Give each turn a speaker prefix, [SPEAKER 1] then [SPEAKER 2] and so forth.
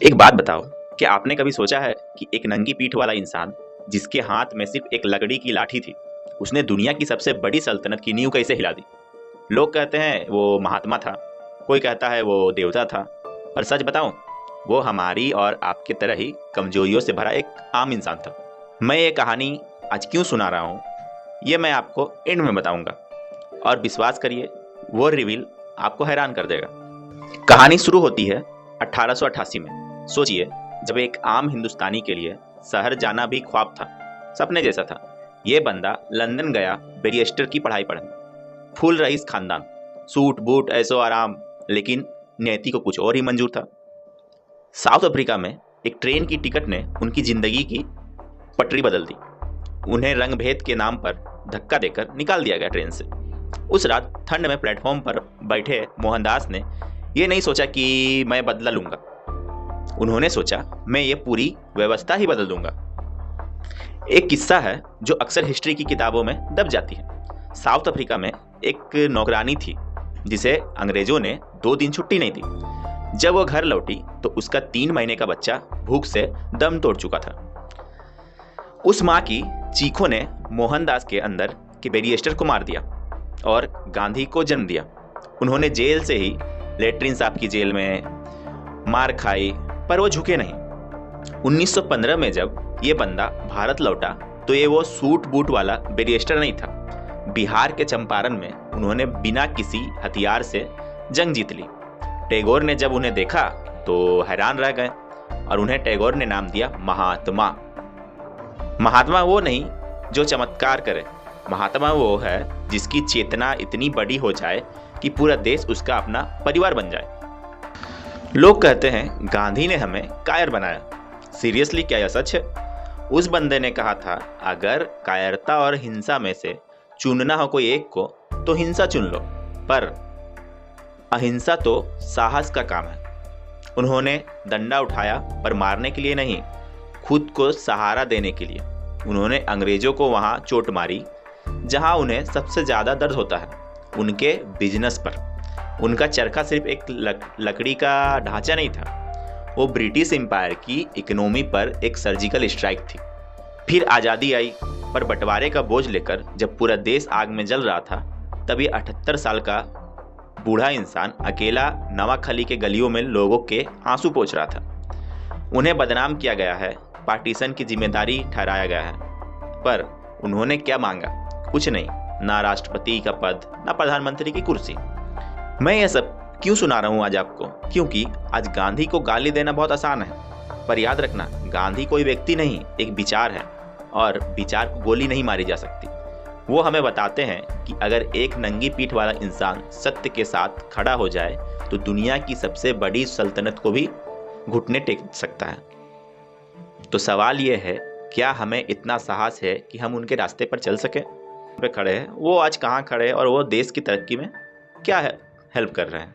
[SPEAKER 1] एक बात बताओ, क्या आपने कभी सोचा है कि एक नंगी पीठ वाला इंसान जिसके हाथ में सिर्फ एक लकड़ी की लाठी थी, उसने दुनिया की सबसे बड़ी सल्तनत की नींव कैसे हिला दी। लोग कहते हैं वो महात्मा था, कोई कहता है वो देवता था, और सच बताऊं, वो हमारी और आपके तरह ही कमजोरियों से भरा एक आम इंसान था। मैं ये कहानी आज क्यों सुना रहा हूँ, ये मैं आपको एंड में बताऊंगा, और विश्वास करिए वो रिवील आपको हैरान कर देगा। कहानी शुरू होती है 1888 में। सोचिए, जब एक आम हिंदुस्तानी के लिए शहर जाना भी ख्वाब था, सपने जैसा था। ये बंदा लंदन गया बैरिस्टर की पढ़ाई पढ़ने। फुल रईस खानदान, सूट बूट ऐसो आराम, लेकिन नियति को कुछ और ही मंजूर था। साउथ अफ्रीका में एक ट्रेन की टिकट ने उनकी जिंदगी की पटरी बदल दी। उन्हें रंग भेद के नाम पर धक्का देकर निकाल दिया गया ट्रेन से। उस रात ठंड में प्लेटफॉर्म पर बैठे मोहनदास ने यह नहीं सोचा कि मैं बदला लूंगा। उन्होंने सोचा मैं ये पूरी व्यवस्था ही बदल दूंगा। एक किस्सा है जो अक्सर हिस्ट्री की किताबों में दब जाती है। साउथ अफ्रीका में एक नौकरानी थी जिसे अंग्रेजों ने 2 दिन छुट्टी नहीं दी। जब वो घर लौटी तो उसका 3 महीने का बच्चा भूख से दम तोड़ चुका था। उस माँ की चीखों ने मोहनदास के अंदर के बैरिस्टर को मार दिया और गांधी को जन्म दिया। उन्होंने जेल से ही लेटरिन साहब की जेल में मार खाई, पर वो झुके नहीं। 1915 में जब ये बंदा भारत लौटा तो ये वो सूट बूट वाला बैरिस्टर नहीं था। बिहार के चंपारण में उन्होंने बिना किसी हथियार से जंग जीत ली। टैगोर ने जब उन्हें देखा तो हैरान रह गए और उन्हें टैगोर ने नाम दिया महात्मा। महात्मा वो नहीं जो चमत्कार करे, महात्मा वो है जिसकी चेतना इतनी बड़ी हो जाए कि पूरा देश उसका अपना परिवार बन जाए। लोग कहते हैं गांधी ने हमें कायर बनाया। सीरियसली क्या यह सच है? उस बंदे ने कहा था, अगर कायरता और हिंसा में से चुनना हो कोई एक को तो हिंसा चुन लो, पर अहिंसा तो साहस का काम है। उन्होंने डंडा उठाया पर मारने के लिए नहीं, खुद को सहारा देने के लिए। उन्होंने अंग्रेजों को वहां चोट मारी जहां उन्हें सबसे ज्यादा दर्द होता है, उनके बिजनेस पर। उनका चरखा सिर्फ एक लकड़ी का ढांचा नहीं था, वो ब्रिटिश एम्पायर की इकोनॉमी पर एक सर्जिकल स्ट्राइक थी। फिर आज़ादी आई, पर बंटवारे का बोझ लेकर जब पूरा देश आग में जल रहा था, तब ये 78 साल का बूढ़ा इंसान अकेला नवाखली के गलियों में लोगों के आंसू पोंछ रहा था। उन्हें बदनाम किया गया है, पार्टीशन की जिम्मेदारी ठहराया गया है, पर उन्होंने क्या मांगा? कुछ नहीं, ना राष्ट्रपति का पद, ना प्रधानमंत्री की कुर्सी। मैं यह सब क्यों सुना रहा हूं आज आपको? क्योंकि आज गांधी को गाली देना बहुत आसान है, पर याद रखना, गांधी कोई व्यक्ति नहीं, एक विचार है, और विचार को गोली नहीं मारी जा सकती। वो हमें बताते हैं कि अगर एक नंगी पीठ वाला इंसान सत्य के साथ खड़ा हो जाए तो दुनिया की सबसे बड़ी सल्तनत को भी घुटने टेक सकता है। तो सवाल ये है, क्या हमें इतना साहस है कि हम उनके रास्ते पर चल सके? पे खड़े हैं वो, आज कहाँ खड़े हैं और वो देश की तरक्की में क्या है हेल्प कर रहे हैं?